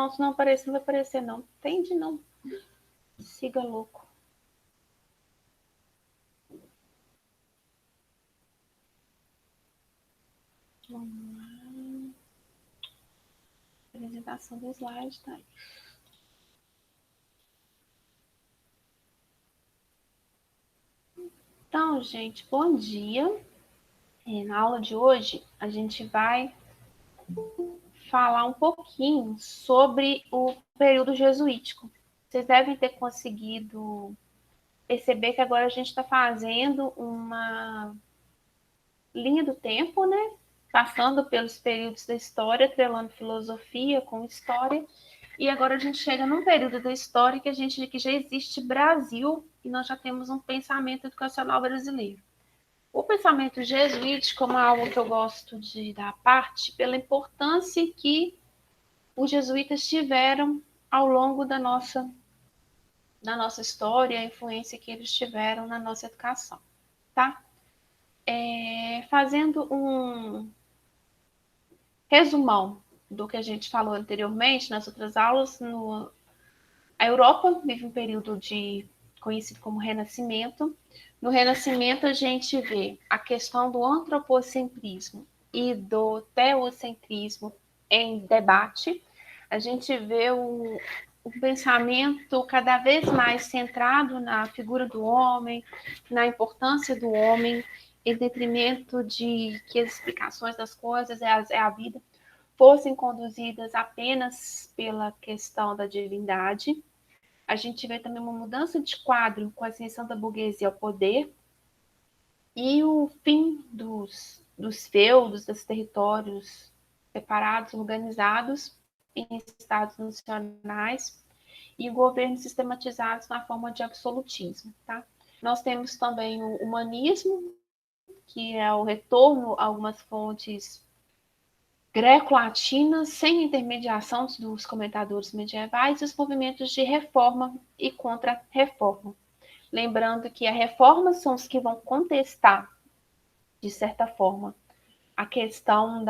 Não, se não aparecer, não vai aparecer, não. Entende, não. Siga louco. Vamos lá. Apresentação do slide, tá aí. Então, gente, bom dia. Na aula de hoje, a gente vai falar um pouquinho sobre o período jesuítico. Vocês devem ter conseguido perceber que agora a gente está fazendo uma linha do tempo, né? Passando pelos períodos da história, atrelando filosofia com história. E agora a gente chega num período da história que já existe Brasil e nós já temos um pensamento educacional brasileiro. O pensamento jesuítico é uma algo que eu gosto de dar parte pela importância que os jesuítas tiveram ao longo da nossa história, a influência que eles tiveram na nossa educação, tá? Fazendo um resumão do que a gente falou anteriormente nas outras aulas, a Europa vive um período conhecido como Renascimento. No Renascimento, a gente vê a questão do antropocentrismo e do teocentrismo em debate. A gente vê o pensamento cada vez mais centrado na figura do homem, na importância do homem, em detrimento de que as explicações das coisas é a vida, fossem conduzidas apenas pela questão da divindade. A gente vê também uma mudança de quadro com a ascensão da burguesia ao poder e o fim dos feudos, dos territórios separados, organizados em estados nacionais e governos sistematizados na forma de absolutismo. Tá? Nós temos também o humanismo, que é o retorno a algumas fontes greco-latinas, sem intermediação dos comentadores medievais, e os movimentos de reforma e contra-reforma. Lembrando que a reforma são os que vão contestar, de certa forma, a questão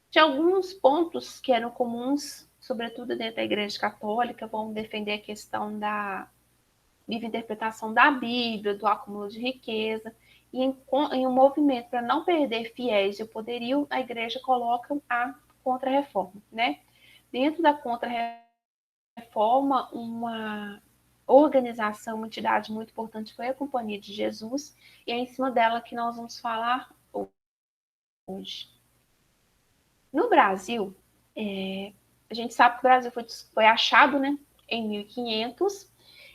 de alguns pontos que eram comuns, sobretudo dentro da Igreja Católica, vão defender a questão da livre interpretação da Bíblia, do acúmulo de riqueza, e em um movimento para não perder fiéis e o poderio, a Igreja coloca a contra-reforma, né? Dentro da contra-reforma, uma organização, uma entidade muito importante foi a Companhia de Jesus, e é em cima dela que nós vamos falar hoje. No Brasil, a gente sabe que o Brasil foi achado, né, em 1500,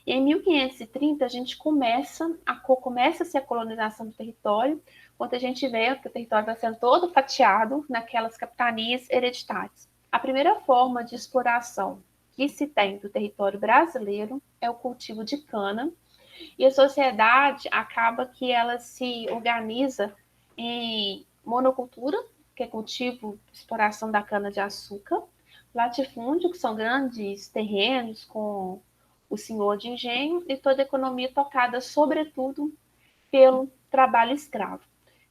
e em 1530 a gente começa-se a colonização do território, quando a gente vê que o território vai sendo todo fatiado naquelas capitanias hereditárias. A primeira forma de exploração que se tem do território brasileiro é o cultivo de cana, e a sociedade acaba que ela se organiza em monocultura, que é cultivo, exploração da cana-de-açúcar, latifúndio, que são grandes terrenos com o senhor de engenho, e toda a economia tocada, sobretudo, pelo trabalho escravo.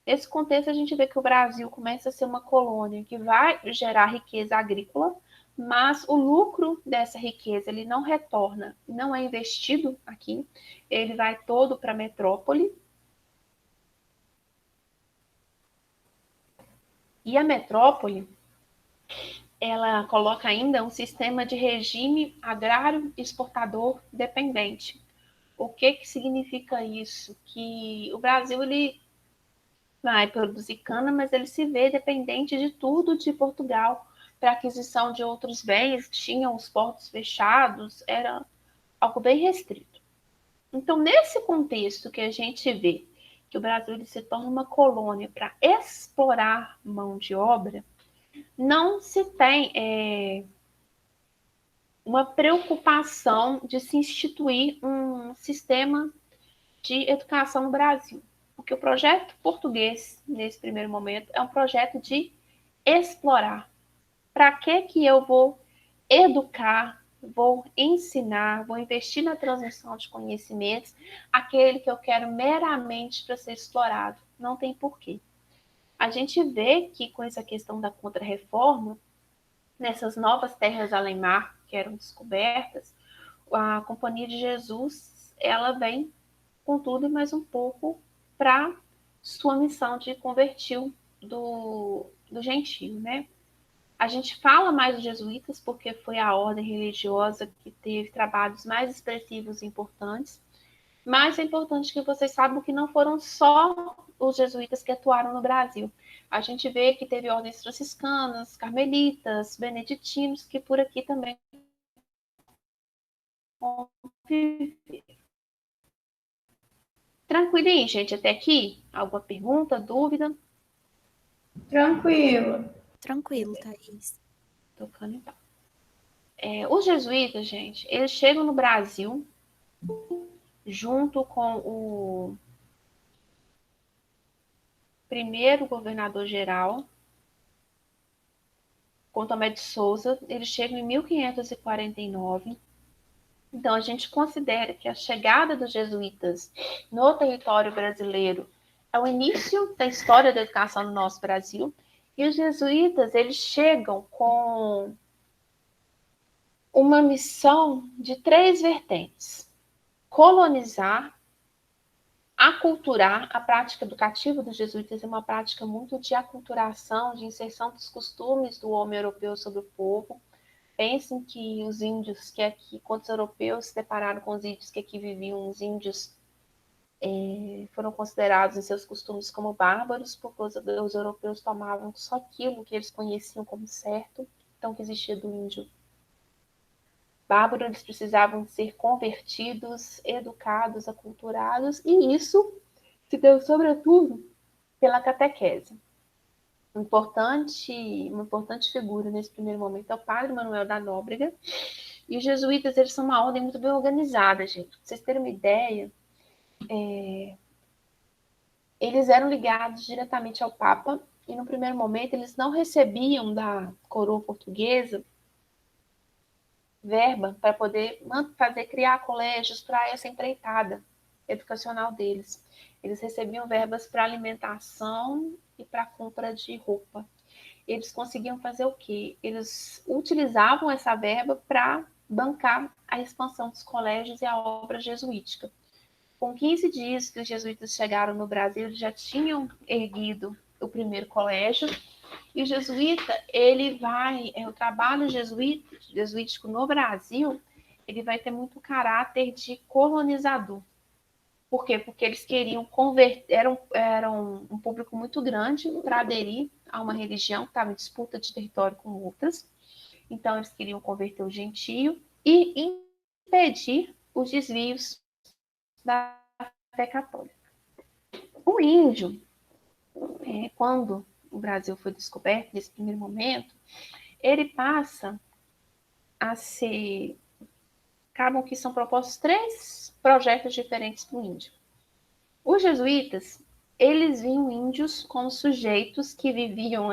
Nesse contexto, a gente vê que o Brasil começa a ser uma colônia que vai gerar riqueza agrícola, mas o lucro dessa riqueza ele não retorna, não é investido aqui, ele vai todo para a metrópole. E a metrópole, ela coloca ainda um sistema de regime agrário exportador dependente. O que significa isso? Que o Brasil ele vai produzir cana, mas ele se vê dependente de tudo de Portugal para aquisição de outros bens, tinham os portos fechados, era algo bem restrito. Então, nesse contexto que a gente vê que o Brasil ele se torna uma colônia para explorar mão de obra, não se tem uma preocupação de se instituir um sistema de educação no Brasil. Porque o projeto português, nesse primeiro momento, é um projeto de explorar. Para que eu vou educar, vou ensinar, vou investir na transmissão de conhecimentos, aquele que eu quero meramente para ser explorado? Não tem porquê. A gente vê que com essa questão da contra-reforma, nessas novas terras além-mar que eram descobertas, a Companhia de Jesus, ela vem com tudo e mais um pouco para sua missão de convertir do gentio, né? A gente fala mais dos jesuítas porque foi a ordem religiosa que teve trabalhos mais expressivos e importantes, mas é importante que vocês saibam que não foram só os jesuítas que atuaram no Brasil. A gente vê que teve ordens franciscanas, carmelitas, beneditinos, que por aqui também conviveram. Tranquilo aí, gente, até aqui? Alguma pergunta, dúvida? Tranquilo. Tranquilo, Thaís. Tocando então. Os jesuítas, gente, eles chegam no Brasil junto com o primeiro governador-geral, com Tomé de Souza. Eles chegam em 1549. Então, a gente considera que a chegada dos jesuítas no território brasileiro é o início da história da educação no nosso Brasil. E os jesuítas, eles chegam com uma missão de 3 vertentes: colonizar, aculturar. A prática educativa dos jesuítas é uma prática muito de aculturação, de inserção dos costumes do homem europeu sobre o povo. Pensem que os índios que aqui, quando os europeus se depararam com os índios que aqui viviam, os índios foram considerados em seus costumes como bárbaros, porque os europeus tomavam só aquilo que eles conheciam como certo. Então, que existia do índio bárbaro, eles precisavam ser convertidos, educados, aculturados, e isso se deu, sobretudo, pela catequese. Uma importante figura nesse primeiro momento é o padre Manuel da Nóbrega. E os jesuítas, eles são uma ordem muito bem organizada, gente. Pra vocês terem uma ideia, eles eram ligados diretamente ao Papa, e no primeiro momento eles não recebiam da coroa portuguesa verba para poder criar colégios para essa empreitada educacional deles. Eles recebiam verbas para alimentação e para compra de roupa. Eles conseguiam fazer o quê? Eles utilizavam essa verba para bancar a expansão dos colégios e a obra jesuítica. Com 15 dias que os jesuítas chegaram no Brasil, eles já tinham erguido o primeiro colégio. E o jesuíta, o trabalho jesuítico no Brasil, ele vai ter muito caráter de colonizador. Por quê? Porque eles queriam converter, eram um público muito grande para aderir a uma religião que estava em disputa de território com outras. Então, eles queriam converter o gentio e impedir os desvios da fé católica. O índio, quando o Brasil foi descoberto, nesse primeiro momento, ele passa a ser... Acabam que são propostos 3 projetos diferentes para o índio. Os jesuítas, eles viam índios como sujeitos que viviam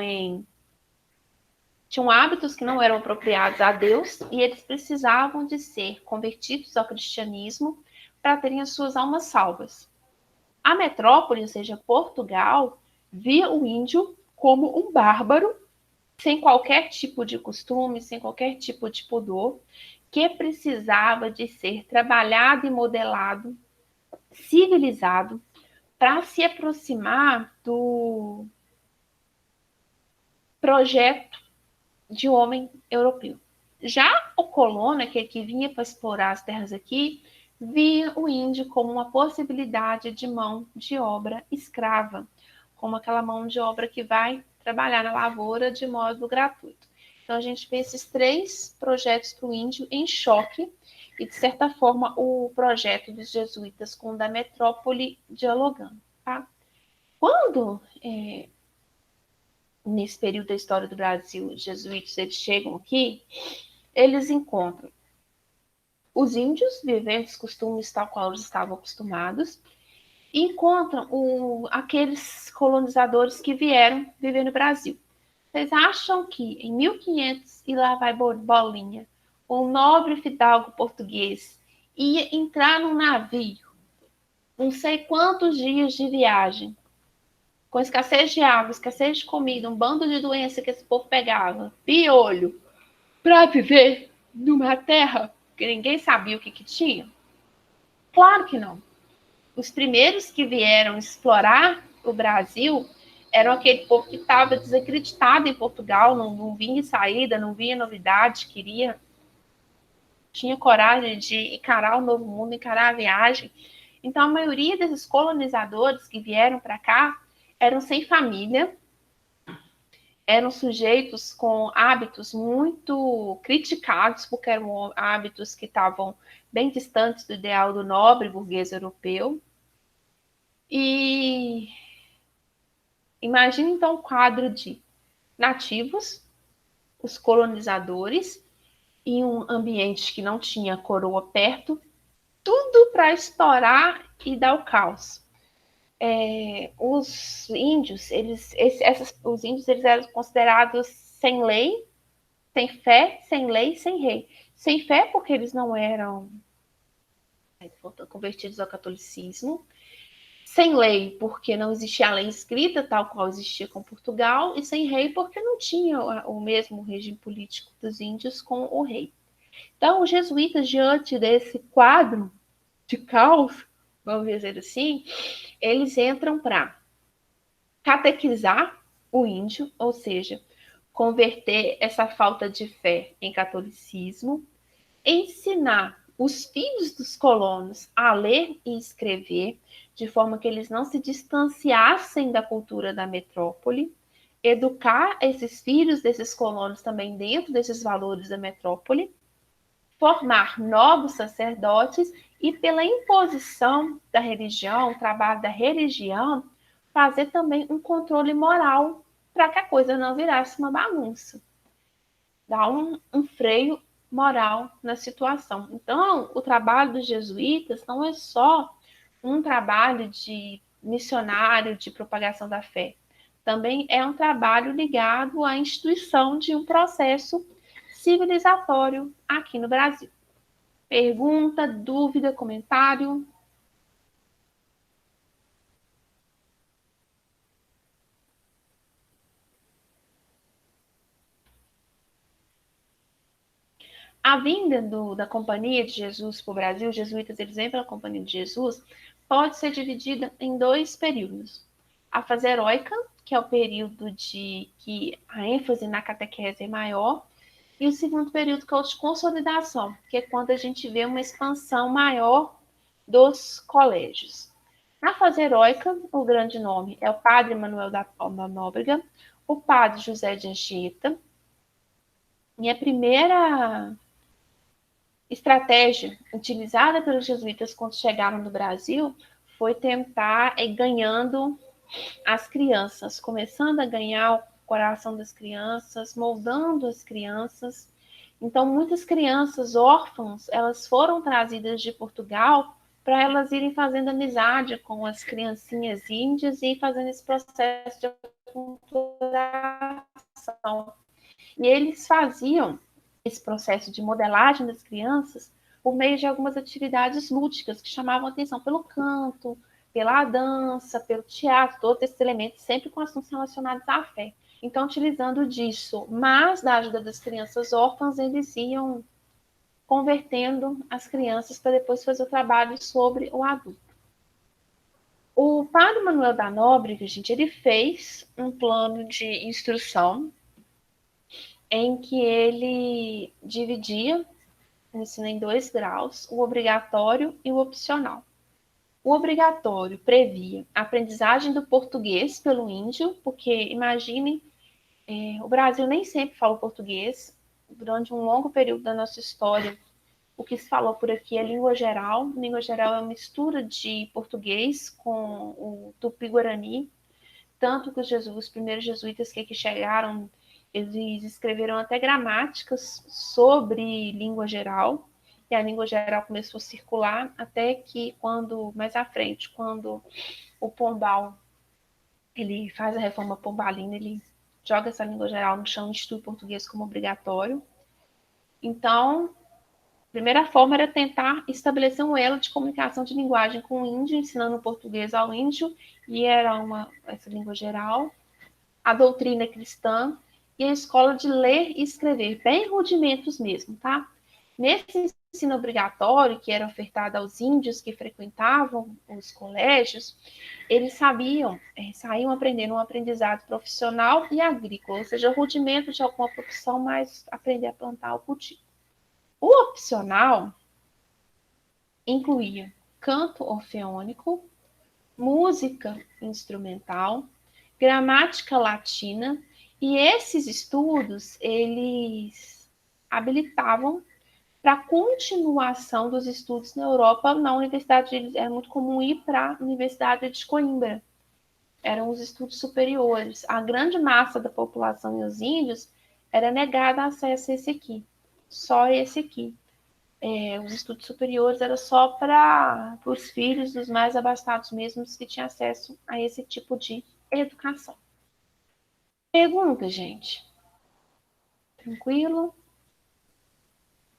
tinham hábitos que não eram apropriados a Deus, e eles precisavam de ser convertidos ao cristianismo para terem as suas almas salvas. A metrópole, ou seja, Portugal, via o índio como um bárbaro, sem qualquer tipo de costume, sem qualquer tipo de pudor, que precisava de ser trabalhado e modelado, civilizado, para se aproximar do projeto de homem europeu. Já o colono, que vinha para explorar as terras aqui, via o índio como uma possibilidade de mão de obra escrava, como aquela mão de obra que vai trabalhar na lavoura de modo gratuito. Então, a gente vê esses 3 projetos para o índio em choque, e, de certa forma, o projeto dos jesuítas com o da metrópole dialogando. Tá? Quando, nesse período da história do Brasil, os jesuítas eles chegam aqui, eles encontram os índios vivendo os costumes tal qual eles estavam acostumados, e encontram aqueles colonizadores que vieram viver no Brasil. Vocês acham que em 1500, e lá vai bolinha, um nobre fidalgo português ia entrar num navio, não sei quantos dias de viagem, com escassez de água, escassez de comida, um bando de doença que esse povo pegava, piolho, para viver numa terra que ninguém sabia o que tinha? Claro que não. Os primeiros que vieram explorar o Brasil eram aquele povo que estava desacreditado em Portugal, não vinha saída, não vinha novidade, tinha coragem de encarar o novo mundo, encarar a viagem. Então, a maioria desses colonizadores que vieram para cá eram sem família, eram sujeitos com hábitos muito criticados, porque eram hábitos que estavam bem distantes do ideal do nobre burguês europeu. E imagine então o quadro de nativos, os colonizadores, em um ambiente que não tinha coroa perto, tudo para estourar e dar o caos. Os índios, os índios eles eram considerados sem lei, sem fé, sem lei, sem rei. Sem fé porque eles não eram convertidos ao catolicismo. Sem lei, porque não existia a lei escrita, tal qual existia com Portugal, e sem rei, porque não tinha o mesmo regime político dos índios com o rei. Então, os jesuítas, diante desse quadro de caos, vamos dizer assim, eles entram para catequizar o índio, ou seja, converter essa falta de fé em catolicismo, ensinar os filhos dos colonos a ler e escrever, de forma que eles não se distanciassem da cultura da metrópole, educar esses filhos desses colonos também dentro desses valores da metrópole, formar novos sacerdotes e, pela imposição da religião, o trabalho da religião, fazer também um controle moral para que a coisa não virasse uma bagunça. Dar um freio moral na situação. Então, o trabalho dos jesuítas não é só um trabalho de missionário, de propagação da fé. Também é um trabalho ligado à instituição de um processo civilizatório aqui no Brasil. Pergunta, dúvida, comentário? A vinda da Companhia de Jesus para o Brasil, os jesuítas eles vêm pela Companhia de Jesus, pode ser dividida em dois períodos. A fase heróica, que é o período de que a ênfase na catequese é maior, e o segundo período, que é o de consolidação, que é quando a gente vê uma expansão maior dos colégios. Na fase heróica, o grande nome é o padre Manuel da Palma Nóbrega, o padre José de Anchieta, e a primeira estratégia utilizada pelos jesuítas quando chegaram no Brasil foi tentar ir ganhando as crianças, começando a ganhar o coração das crianças, moldando as crianças. Então, muitas crianças órfãs, elas foram trazidas de Portugal para elas irem fazendo amizade com as criancinhas índias e fazendo esse processo de aculturação. E eles faziam esse processo de modelagem das crianças por meio de algumas atividades lúdicas que chamavam atenção pelo canto, pela dança, pelo teatro, todos esses elementos sempre com assuntos relacionados à fé. Então, utilizando disso, mas da ajuda das crianças órfãs, eles iam convertendo as crianças para depois fazer o trabalho sobre o adulto. O padre Manuel da Nóbrega, gente, ele fez um plano de instrução em que ele dividia o ensino em 2 graus, o obrigatório e o opcional. O obrigatório previa a aprendizagem do português pelo índio, porque imaginem, o Brasil nem sempre falou português. Durante um longo período da nossa história, o que se falou por aqui é língua geral. Língua geral é uma mistura de português com o tupi-guarani, tanto que os primeiros jesuítas que aqui chegaram, eles escreveram até gramáticas sobre língua geral, e a língua geral começou a circular até que mais à frente, quando o Pombal, ele faz a reforma pombalina, ele joga essa língua geral no chão e institui o português como obrigatório. Então, a primeira forma era tentar estabelecer um elo de comunicação de linguagem com o índio, ensinando o português ao índio, e era essa língua geral. A doutrina cristã e a escola de ler e escrever, bem rudimentos mesmo, tá? Nesse ensino obrigatório, que era ofertado aos índios que frequentavam os colégios, eles saíam aprendendo um aprendizado profissional e agrícola, ou seja, rudimento de alguma profissão, mas aprender a plantar o cultivo. O opcional incluía canto orfeônico, música instrumental, gramática latina, e esses estudos, eles habilitavam para a continuação dos estudos na Europa. Na universidade, era muito comum ir para a Universidade de Coimbra. Eram os estudos superiores. A grande massa da população e os índios era negada acesso a esse aqui. Só esse aqui. Os estudos superiores era só para os filhos dos mais abastados mesmos que tinham acesso a esse tipo de educação. Pergunta, gente. Tranquilo?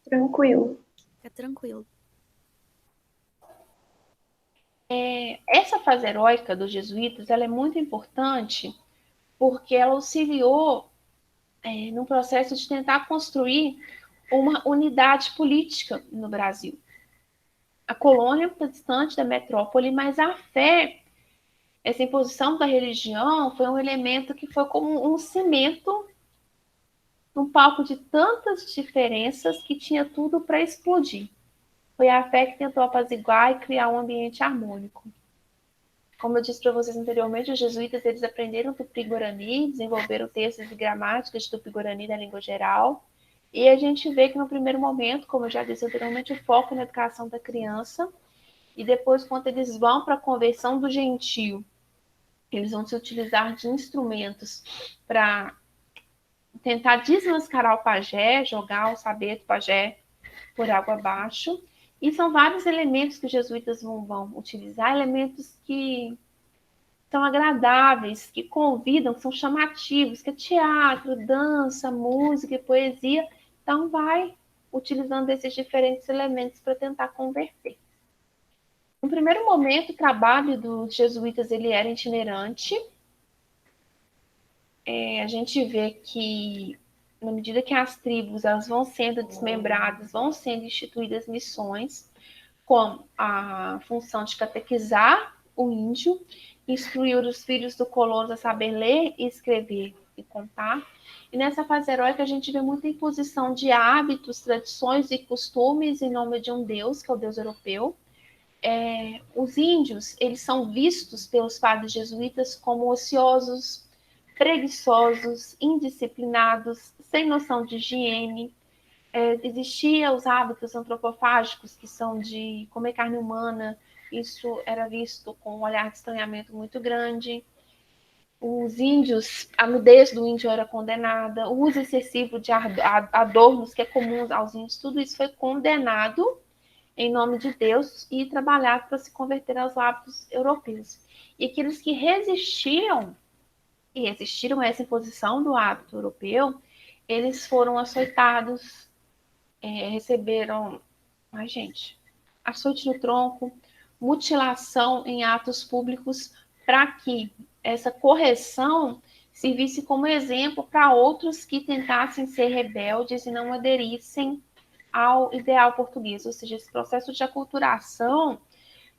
Tranquilo. Fica tranquilo. Essa fase heróica dos jesuítas, ela é muito importante porque ela auxiliou no processo de tentar construir uma unidade política no Brasil. A colônia está distante da metrópole, mas a fé, essa imposição da religião, foi um elemento que foi como um cimento num palco de tantas diferenças que tinha tudo para explodir. Foi a fé que tentou apaziguar e criar um ambiente harmônico. Como eu disse para vocês anteriormente, os jesuítas eles aprenderam Tupi-Guarani, desenvolveram textos de gramática de Tupi-Guarani da língua geral, e a gente vê que no primeiro momento, como eu já disse anteriormente, o foco é na educação da criança, e depois, quando eles vão para a conversão do gentio, eles vão se utilizar de instrumentos para tentar desmascarar o pajé, jogar o saber do pajé por água abaixo. E são vários elementos que os jesuítas vão utilizar, elementos que são agradáveis, que convidam, que são chamativos, que é teatro, dança, música e poesia. Então, vai utilizando esses diferentes elementos para tentar converter. No primeiro momento, o trabalho dos jesuítas ele era itinerante. A gente vê que, na medida que as tribos elas vão sendo desmembradas, vão sendo instituídas missões, com a função de catequizar o índio, instruir os filhos do colono a saber ler, escrever e contar. E nessa fase heróica a gente vê muita imposição de hábitos, tradições e costumes em nome de um Deus, que é o Deus europeu. Os índios, eles são vistos pelos padres jesuítas como ociosos, preguiçosos, indisciplinados, sem noção de higiene. Existia os hábitos antropofágicos, que são de comer carne humana, isso era visto com um olhar de estranhamento muito grande. Os índios, a nudez do índio era condenada, o uso excessivo de adornos, que é comum aos índios, tudo isso foi condenado em nome de Deus e trabalhado para se converter aos hábitos europeus. E aqueles que resistiram a essa imposição do hábito europeu, eles foram açoitados, receberam, açoite no tronco, mutilação em atos públicos, para que essa correção servisse como exemplo para outros que tentassem ser rebeldes e não aderissem ao ideal português. Ou seja, esse processo de aculturação,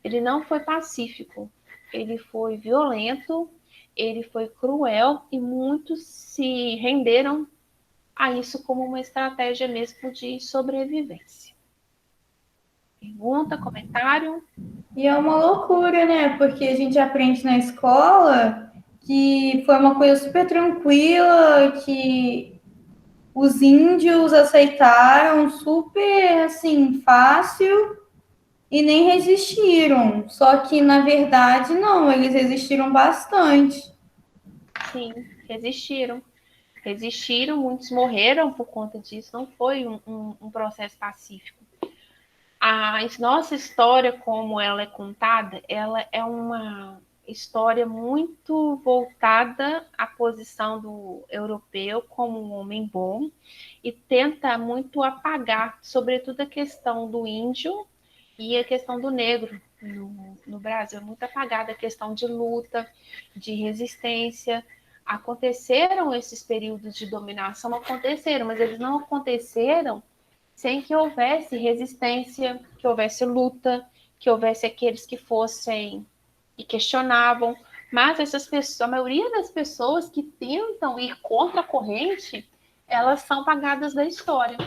ele não foi pacífico, ele foi violento, ele foi cruel e muitos se renderam a isso como uma estratégia mesmo de sobrevivência. Pergunta, comentário? E é uma loucura, né? Porque a gente aprende na escola que foi uma coisa super tranquila, que os índios aceitaram super, assim, fácil e nem resistiram. Só que, na verdade, não, eles resistiram bastante. Sim, resistiram. Resistiram, muitos morreram por conta disso, não foi um processo pacífico. A nossa história, como ela é contada, ela é uma história muito voltada à posição do europeu como um homem bom e tenta muito apagar, sobretudo, a questão do índio e a questão do negro no Brasil. É muito apagada a questão de luta, de resistência. Aconteceram esses períodos de dominação, aconteceram, mas eles não aconteceram sem que houvesse resistência, que houvesse luta, que houvesse aqueles que fossem e questionavam. Mas essas pessoas, a maioria das pessoas que tentam ir contra a corrente, elas são apagadas da história,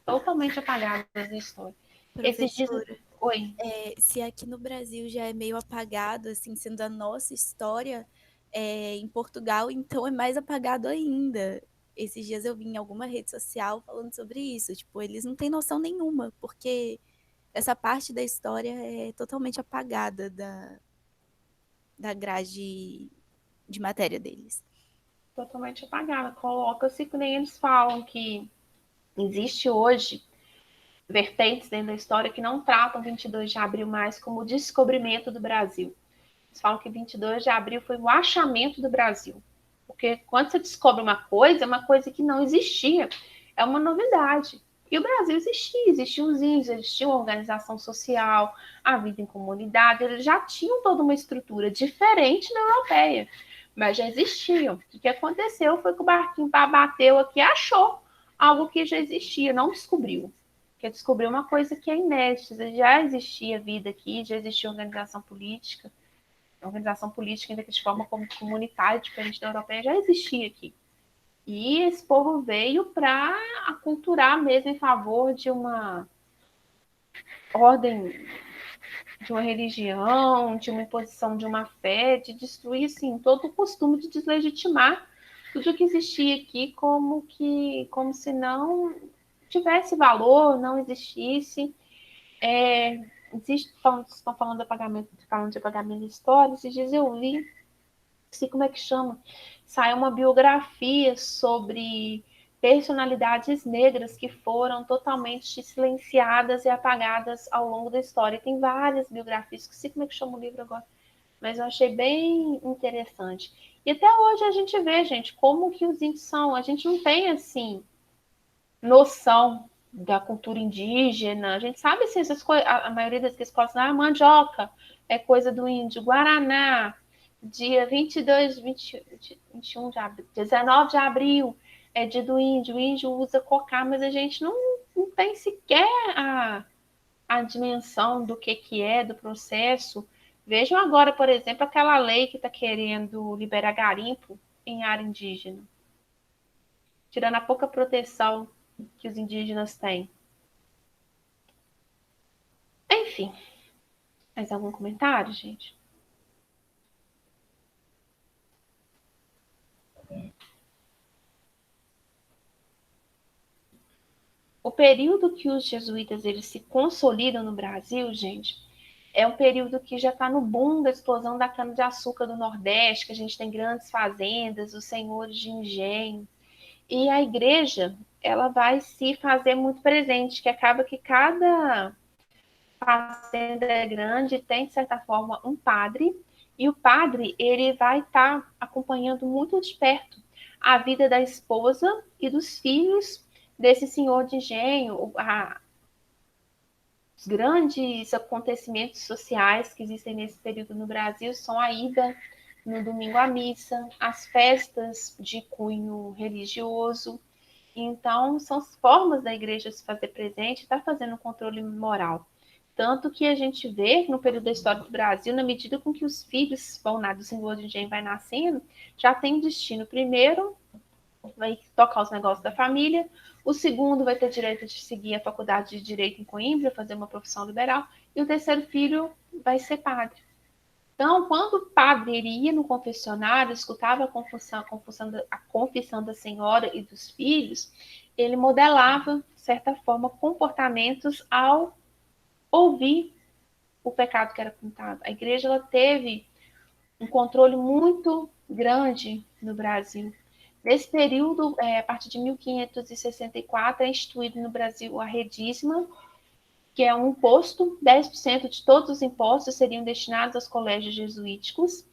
totalmente apagadas da história. Esses dias, Professora, oi. se aqui no Brasil já é meio apagado, assim, sendo a nossa história, em Portugal, então é mais apagado ainda. Esses dias eu vi em alguma rede social falando sobre isso. Tipo, eles não têm noção nenhuma, porque essa parte da história é totalmente apagada da grade de matéria deles. Totalmente apagada. Coloca-se que nem eles falam que existe hoje vertentes dentro da história que não tratam 22 de abril mais como o descobrimento do Brasil. Eles falam que 22 de abril foi o achamento do Brasil. Porque quando você descobre uma coisa, é uma coisa que não existia. É uma novidade. E o Brasil existia, existiam os índios, existia uma organização social, a vida em comunidade, eles já tinham toda uma estrutura diferente da europeia, mas já existiam. O que aconteceu foi que o barquinho bateu aqui e achou algo que já existia, não descobriu. Porque descobriu uma coisa que é inédita, já existia vida aqui, já existia organização política ainda que de forma comunitária, diferente da europeia, já existia aqui. E esse povo veio para aculturar mesmo em favor de uma ordem, de uma religião, de uma imposição de uma fé, de destruir assim, todo o costume de deslegitimar tudo que existia aqui como se não tivesse valor, não existisse. Estão falando de apagamento de história, esses dias eu li, não sei como é que chama, saiu uma biografia sobre personalidades negras que foram totalmente silenciadas e apagadas ao longo da história. Tem várias biografias, esqueci como é que chama o livro agora, mas eu achei bem interessante. E até hoje a gente vê, gente, como que os índios são. A gente não tem, assim, noção da cultura indígena. A gente sabe, assim, essas coisas, a maioria das escolas, mandioca é coisa do índio, Guaraná, dia 22, 21 de abril, 19 de abril é dia do índio, o índio usa cocá, mas a gente não tem sequer a dimensão do que é, do processo. Vejam agora, por exemplo, aquela lei que está querendo liberar garimpo em área indígena, tirando a pouca proteção que os indígenas têm. Enfim, mais algum comentário, gente? O período que os jesuítas eles se consolidam no Brasil, gente, é um período que já está no boom da explosão da cana-de-açúcar do Nordeste, que a gente tem grandes fazendas, os senhores de engenho. E a igreja, ela vai se fazer muito presente, que acaba que cada fazenda grande tem, de certa forma, um padre, e o padre ele vai estar acompanhando muito de perto a vida da esposa e dos filhos desse senhor de engenho, os grandes acontecimentos sociais que existem nesse período no Brasil são a ida no domingo à missa, as festas de cunho religioso. Então, são as formas da igreja se fazer presente, está fazendo um controle moral. Tanto que a gente vê no período da história do Brasil, na medida com que os filhos vão nascer, o senhor de engenho vai nascendo, já tem um destino. Primeiro, vai tocar os negócios da família. O segundo vai ter direito de seguir a faculdade de Direito em Coimbra, fazer uma profissão liberal. E o terceiro filho vai ser padre. Então, quando o padre ia no confessionário, escutava a confissão da senhora e dos filhos, ele modelava, de certa forma, comportamentos ao ouvir o pecado que era contado. A igreja ela teve um controle muito grande no Brasil. Nesse período, a partir de 1564, é instituído no Brasil a redízima, que é um imposto, 10% de todos os impostos seriam destinados aos colégios jesuíticos.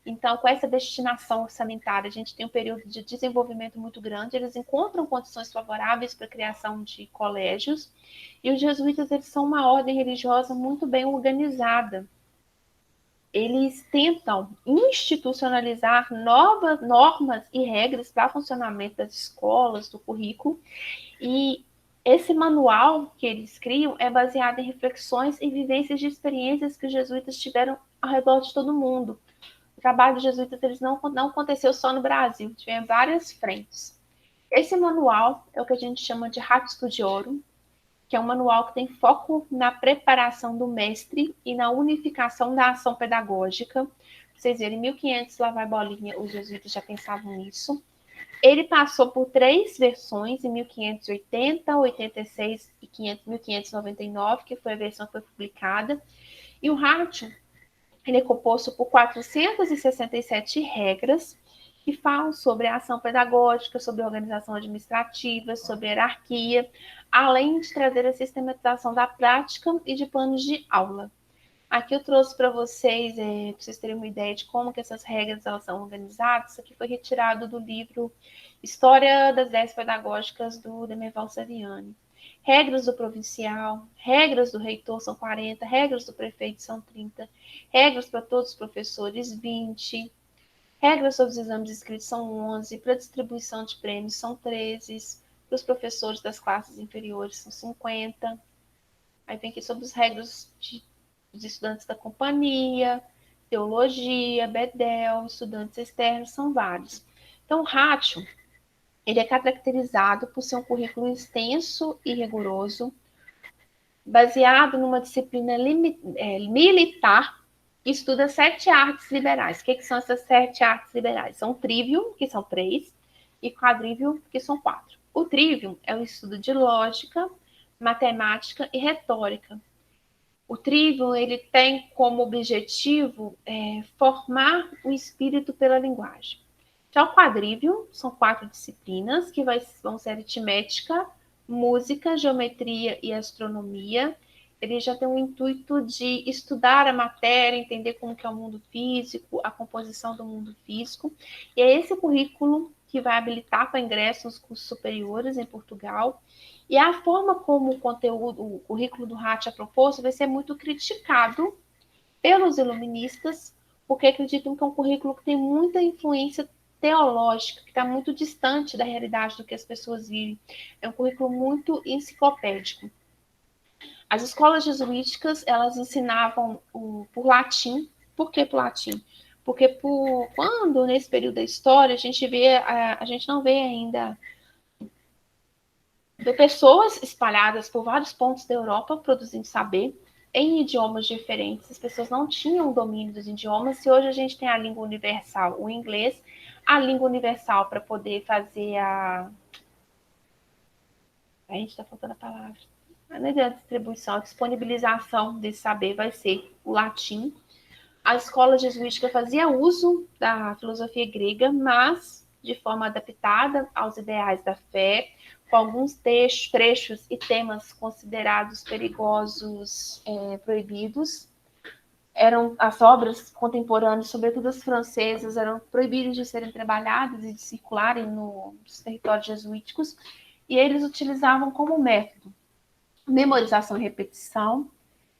Então, com essa destinação orçamentária, a gente tem um período de desenvolvimento muito grande, eles encontram condições favoráveis para a criação de colégios, e os jesuítas eles são uma ordem religiosa muito bem organizada. eles tentam institucionalizar novas normas e regras para o funcionamento das escolas, do currículo, e esse manual que eles criam é baseado em reflexões e vivências de experiências que os jesuítas tiveram ao redor de todo mundo. O trabalho dos jesuítas eles não aconteceu só no Brasil, tiveram várias frentes. Esse manual é o que a gente chama de Ratio Studiorum, que é um manual que tem foco na preparação do mestre e na unificação da ação pedagógica. Vocês verem, em 1500, lá vai bolinha, os jesuítas já pensavam nisso. Ele passou por 3 versões, em 1580, 86 e 1599, que foi a versão que foi publicada. E o Ratio, ele é composto por 467 regras, que falam sobre a ação pedagógica, sobre a organização administrativa, sobre a hierarquia, além de trazer a sistematização da prática e de planos de aula. Aqui eu trouxe para vocês, para vocês terem uma ideia de como que essas regras elas são organizadas. Isso aqui foi retirado do livro História das 10 Pedagógicas, do Demerval Saviani. Regras do provincial, regras do reitor são 40, regras do prefeito são 30, regras para todos os professores 20, regras sobre os exames escritos são 11, para distribuição de prêmios são 13, para os professores das classes inferiores são 50. Aí vem aqui sobre as regras dos estudantes da companhia, teologia, bedel, estudantes externos, são vários. Então, o Ratio, ele é caracterizado por ser um currículo extenso e rigoroso, baseado numa disciplina militar, que estuda 7 artes liberais. O que são essas 7 artes liberais? São trivium, que são 3, e quadrivium, que são 4. O trivium é o estudo de lógica, matemática e retórica. O trivium ele tem como objetivo formar o espírito pela linguagem. Já o quadrivium são 4 disciplinas, que vão ser aritmética, música, geometria e astronomia. Ele já tem o intuito de estudar a matéria, entender como que é o mundo físico, a composição do mundo físico. E é esse currículo que vai habilitar para ingresso nos cursos superiores em Portugal. E a forma como o currículo do Ratio é proposto vai ser muito criticado pelos iluministas, porque acreditam que é um currículo que tem muita influência teológica, que está muito distante da realidade do que as pessoas vivem. É um currículo muito enciclopédico. As escolas jesuíticas, elas ensinavam por latim. Por que por latim? Porque quando, nesse período da história, a gente não vê ainda pessoas espalhadas por vários pontos da Europa produzindo saber em idiomas diferentes. As pessoas não tinham domínio dos idiomas, e hoje a gente tem a língua universal, o inglês, a língua universal para poder fazer a gente está faltando a palavra. A distribuição, a disponibilização desse saber vai ser o latim. A escola jesuítica fazia uso da filosofia grega, mas de forma adaptada aos ideais da fé, com alguns trechos e temas considerados perigosos, proibidos. As obras contemporâneas, sobretudo as francesas, eram proibidas de serem trabalhadas e de circularem nos territórios jesuíticos, e eles utilizavam como método memorização e repetição,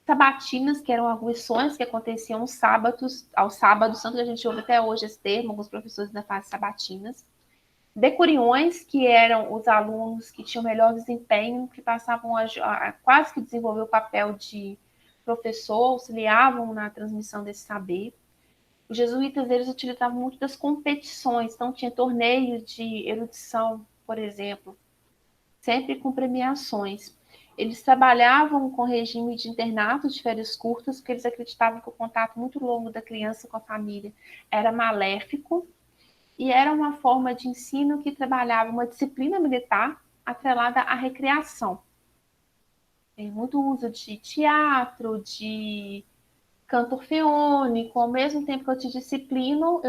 sabatinas, que eram arguições que aconteciam aos sábados, tanto que a gente ouve até hoje esse termo, alguns professores ainda fazem sabatinas. Decuriões, que eram os alunos que tinham melhor desempenho, que passavam a quase que desenvolver o papel de professor, auxiliavam na transmissão desse saber. Os jesuítas, eles utilizavam muito das competições, então tinha torneios de erudição, por exemplo, sempre com premiações. Eles trabalhavam com regime de internato de férias curtas, porque eles acreditavam que o contato muito longo da criança com a família era maléfico, e era uma forma de ensino que trabalhava uma disciplina militar atrelada à recreação. Tem muito uso de teatro, de canto orfeônico, ao mesmo tempo que eu te disciplino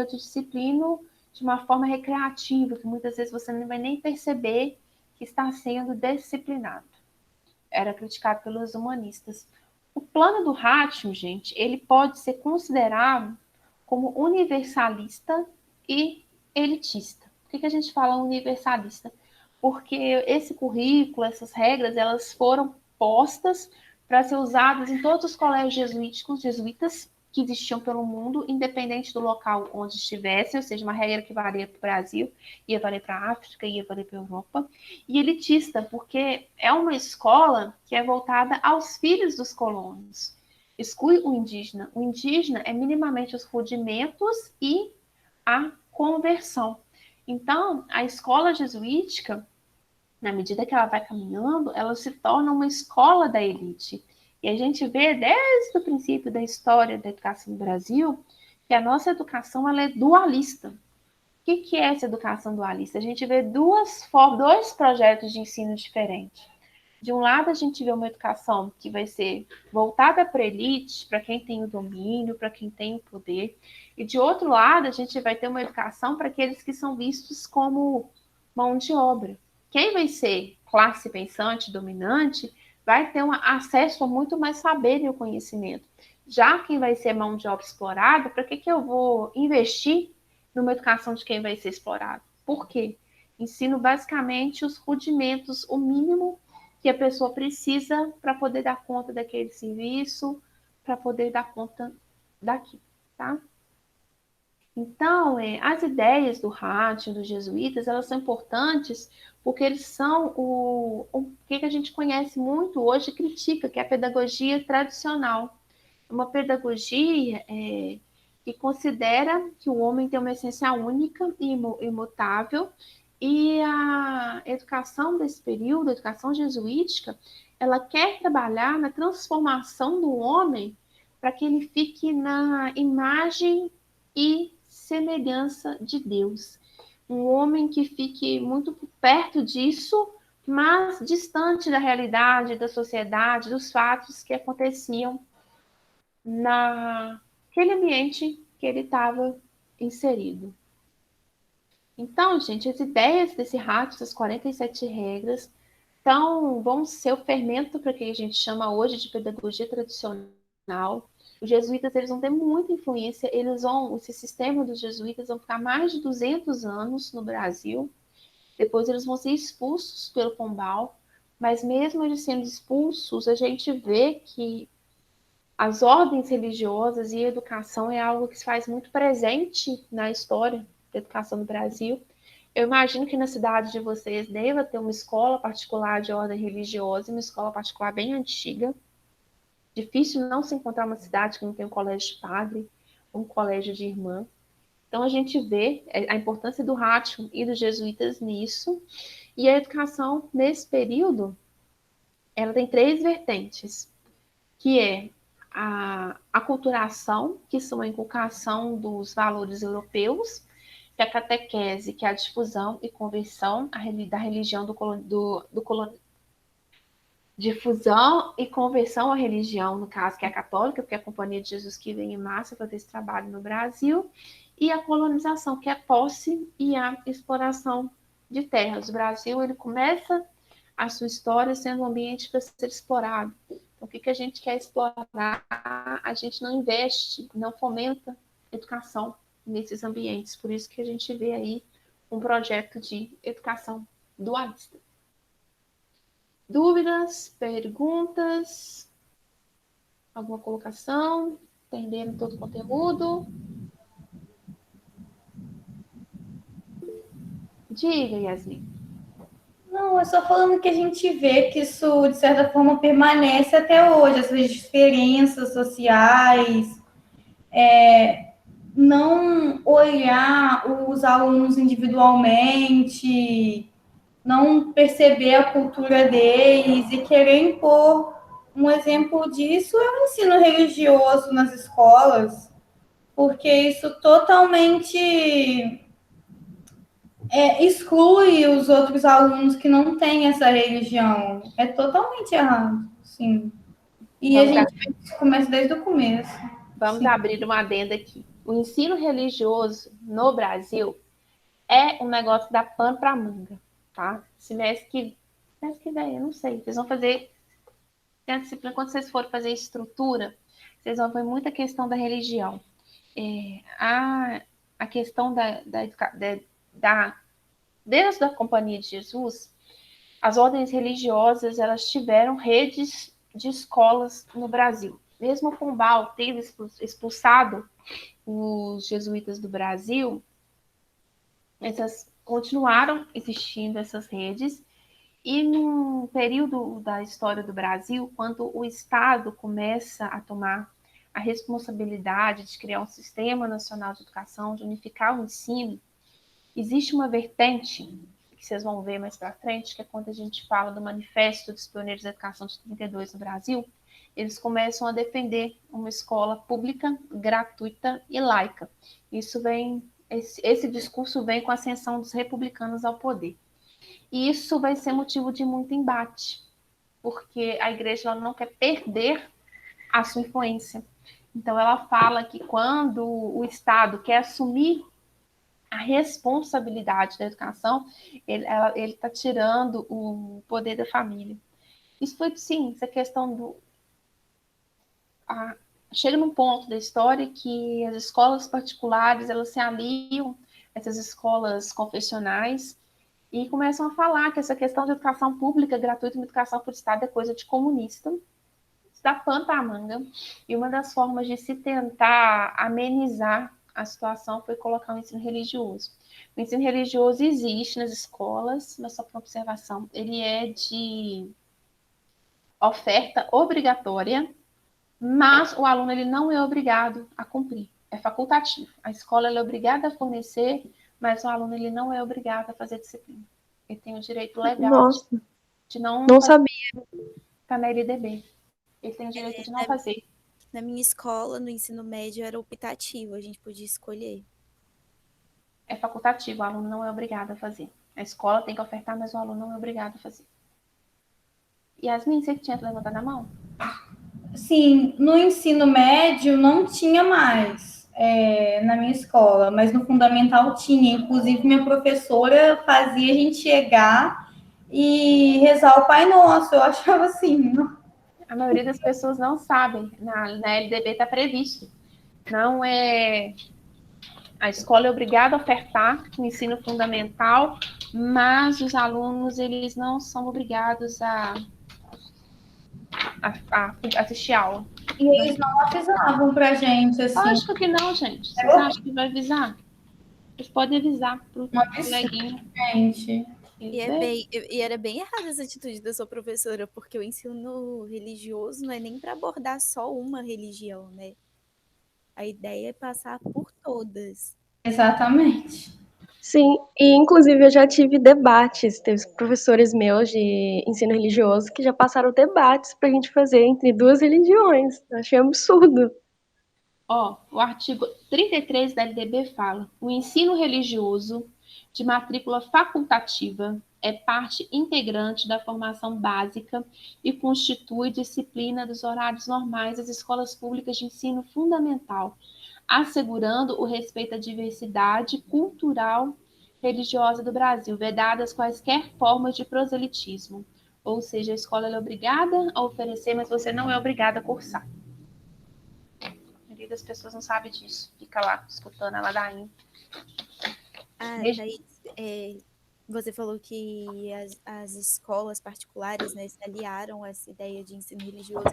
de uma forma recreativa, que muitas vezes você não vai nem perceber que está sendo disciplinado. Era criticado pelos humanistas. O plano do Ratio, gente, ele pode ser considerado como universalista e elitista. Por que a gente fala universalista? Porque esse currículo, essas regras, elas foram postas para ser usadas em todos os colégios jesuítas, que existiam pelo mundo, independente do local onde estivessem, ou seja, uma regra que valia para o Brasil, ia valer para a África, ia valer para a Europa, e elitista, porque é uma escola que é voltada aos filhos dos colonos. Exclui o indígena. O indígena é minimamente os rudimentos e a conversão. Então, a escola jesuítica, na medida que ela vai caminhando, ela se torna uma escola da elite. E a gente vê desde o princípio da história da educação no Brasil que a nossa educação ela é dualista. O que é essa educação dualista? A gente vê dois projetos de ensino diferentes. De um lado, a gente vê uma educação que vai ser voltada para a elite, para quem tem o domínio, para quem tem o poder. E de outro lado, a gente vai ter uma educação para aqueles que são vistos como mão de obra. Quem vai ser classe pensante, dominante, vai ter um acesso a muito mais saber e conhecimento. Já quem vai ser mão de obra explorada, para que eu vou investir numa educação de quem vai ser explorado? Por quê? Ensino basicamente os rudimentos, o mínimo que a pessoa precisa para poder dar conta daquele serviço, para poder dar conta daquilo, tá? Então, as ideias do Ratzinger, dos jesuítas, elas são importantes porque eles são o que a gente conhece muito hoje e critica, que é a pedagogia tradicional. Uma pedagogia que considera que o homem tem uma essência única e imutável, e a educação desse período, a educação jesuítica, ela quer trabalhar na transformação do homem para que ele fique na imagem e semelhança de Deus. Um homem que fique muito perto disso, mas distante da realidade, da sociedade, dos fatos que aconteciam naquele ambiente que ele estava inserido. Então, gente, as ideias desse rato, essas 47 regras, vão ser o fermento para o que a gente chama hoje de pedagogia tradicional. Os jesuítas, eles vão ter muita influência, esse sistema dos jesuítas vão ficar mais de 200 anos no Brasil, depois eles vão ser expulsos pelo Pombal, mas mesmo eles sendo expulsos, a gente vê que as ordens religiosas e a educação é algo que se faz muito presente na história da educação do Brasil. Eu imagino que na cidade de vocês deva ter uma escola particular de ordem religiosa, uma escola particular bem antiga. Difícil não se encontrar uma cidade que não tem um colégio de padre, um colégio de irmã. Então a gente vê a importância do Ratzinger e dos jesuítas nisso. E a educação, nesse período, ela tem 3 vertentes, que é a aculturação, que são a inculcação dos valores europeus, que é a catequese, que é a difusão e conversão da religião difusão e conversão à religião, no caso, que é a católica, porque é a Companhia de Jesus que vem em massa para ter esse trabalho no Brasil, e a colonização, que é a posse e a exploração de terras. O Brasil, ele começa a sua história sendo um ambiente para ser explorado. Então, o que a gente quer explorar, a gente não investe, não fomenta educação nesses ambientes. Por isso que a gente vê aí um projeto de educação dualista. Dúvidas, perguntas, alguma colocação? Entenderam todo o conteúdo? Diga, Yasmin. Não, é só falando que a gente vê que isso, de certa forma, permanece até hoje, essas diferenças sociais, não olhar os alunos individualmente, não perceber a cultura deles e querer impor. Um exemplo disso é o ensino religioso nas escolas, porque isso totalmente exclui os outros alunos que não têm essa religião. É totalmente errado, sim. E a gente começa desde o começo. Vamos abrir uma adenda aqui. O ensino religioso no Brasil é um negócio da pano para manga, tá? Semestre que vem, eu não sei. Vocês vão fazer, quando vocês forem fazer estrutura, vocês vão ver muita questão da religião. A questão desde a Companhia de Jesus, as ordens religiosas, elas tiveram redes de escolas no Brasil. mesmo Pombal tendo expulsado os jesuítas do Brasil, continuaram existindo essas redes, e num período da história do Brasil, quando o Estado começa a tomar a responsabilidade de criar um sistema nacional de educação, de unificar o ensino, existe uma vertente, que vocês vão ver mais para frente, que é quando a gente fala do Manifesto dos Pioneiros da Educação de 32 no Brasil, eles começam a defender uma escola pública, gratuita e laica. Esse discurso vem com a ascensão dos republicanos ao poder. E isso vai ser motivo de muito embate, porque a igreja ela não quer perder a sua influência. Então, ela fala que quando o Estado quer assumir a responsabilidade da educação, ele está tirando o poder da família. Isso foi, sim, essa questão do... chega num ponto da história que as escolas particulares, elas se aliam a essas escolas confessionais e começam a falar que essa questão de educação pública, gratuita e educação por Estado é coisa de comunista, da pano para manga. E uma das formas de se tentar amenizar a situação foi colocar o ensino religioso. O ensino religioso existe nas escolas, mas só para observação, ele é de oferta obrigatória, mas o aluno ele não é obrigado a cumprir, é facultativo. A escola é obrigada a fornecer, mas o aluno ele não é obrigado a fazer disciplina. Ele tem o direito legal de não sabia. Está na LDB. Ele tem o direito de não fazer. Na minha escola, no ensino médio, era optativo, a gente podia escolher. É facultativo, o aluno não é obrigado a fazer. A escola tem que ofertar, mas o aluno não é obrigado a fazer. Yasmin, você que tinha levantado a mão? Sim, no ensino médio não tinha mais na minha escola, mas no fundamental tinha. Inclusive, minha professora fazia a gente chegar e rezar o Pai Nosso. Eu achava assim. A maioria das pessoas não sabem. Na LDB está previsto. Não é... A escola é obrigada a ofertar o ensino fundamental, mas os alunos eles não são obrigados a assistir aula. E eles não avisavam pra gente, assim. Lógico que não, gente. Vocês acham que vai avisar? Eles podem avisar para o coleguinha. Gente. E era bem errada essa atitude da sua professora, porque o ensino religioso não é nem para abordar só uma religião, né? A ideia é passar por todas. Exatamente. Sim, e inclusive eu já tive debates, teve professores meus de ensino religioso que já passaram debates pra gente fazer entre duas religiões. Eu achei absurdo. O artigo 33 da LDB fala: o ensino religioso de matrícula facultativa é parte integrante da formação básica e constitui disciplina dos horários normais das escolas públicas de ensino fundamental, assegurando o respeito à diversidade cultural religiosa do Brasil, vedadas quaisquer formas de proselitismo. Ou seja, a escola é obrigada a oferecer, mas você não é obrigada a cursar. A maioria das pessoas não sabe disso. Fica lá, escutando a ladainha. Thaís, você falou que as escolas particulares, né, se aliaram a essa ideia de ensino religioso.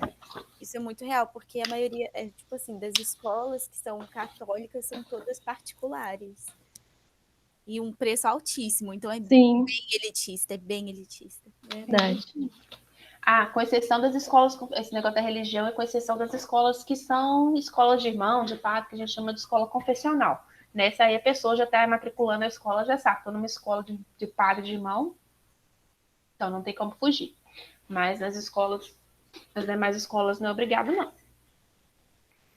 Isso é muito real, porque a maioria, tipo assim, das escolas que são católicas são todas particulares. E um preço altíssimo, então é Sim, bem elitista, é bem elitista. verdade. Com exceção das escolas, esse negócio da religião é com exceção das escolas que são escolas de irmão, de padre, que a gente chama de escola confessional. Nessa aí a pessoa já está matriculando a escola, já sabe, estou numa escola de padre de irmão, então não tem como fugir. Mas as demais escolas não é obrigado, não.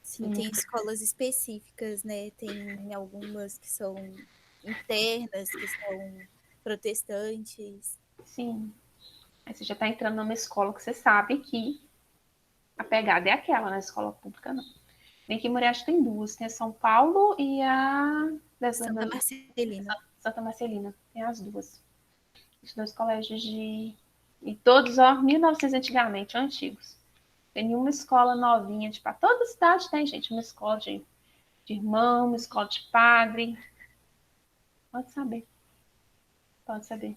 Sim, tem escolas específicas, né? Tem algumas que são internas, que são protestantes. Sim. Aí você já está entrando numa escola que você sabe que a pegada é aquela, na escola pública não. Tem que Moreira, acho que tem duas, tem a São Paulo e a Santa Marcelina. Santa Marcelina, tem as duas. Os dois colégios de... E todos, 1900 antigamente, antigos. Tem nenhuma escola novinha, tipo, a toda cidade tem, gente, uma escola de irmão, uma escola de padre. Pode saber. Pode saber.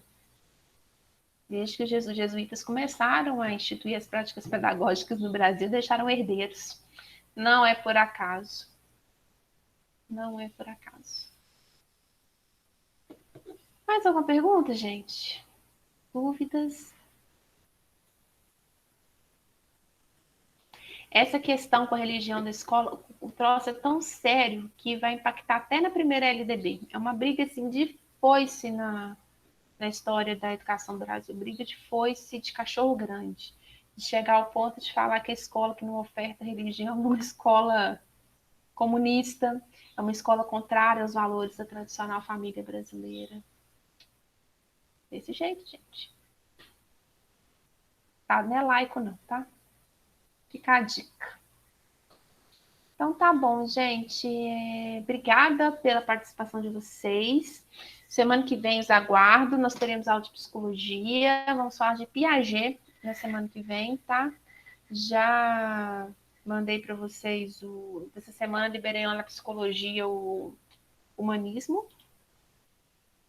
Desde que os jesuítas começaram a instituir as práticas pedagógicas no Brasil, deixaram herdeiros. Não é por acaso. Não é por acaso. Mais alguma pergunta, gente? Dúvidas? Essa questão com a religião da escola, o troço é tão sério que vai impactar até na primeira LDB. É uma briga assim de foice na história da educação do Brasil, briga de foice de cachorro grande, de chegar ao ponto de falar que a escola que não oferta religião é uma escola comunista, é uma escola contrária aos valores da tradicional família brasileira. Desse jeito, gente. Tá, não é laico não, tá? Fica a dica. Então tá bom, gente. Obrigada pela participação de vocês. Semana que vem os aguardo. Nós teremos aula de psicologia. Vamos falar de Piaget na semana que vem, tá? Já mandei para vocês essa semana liberei lá na psicologia o humanismo.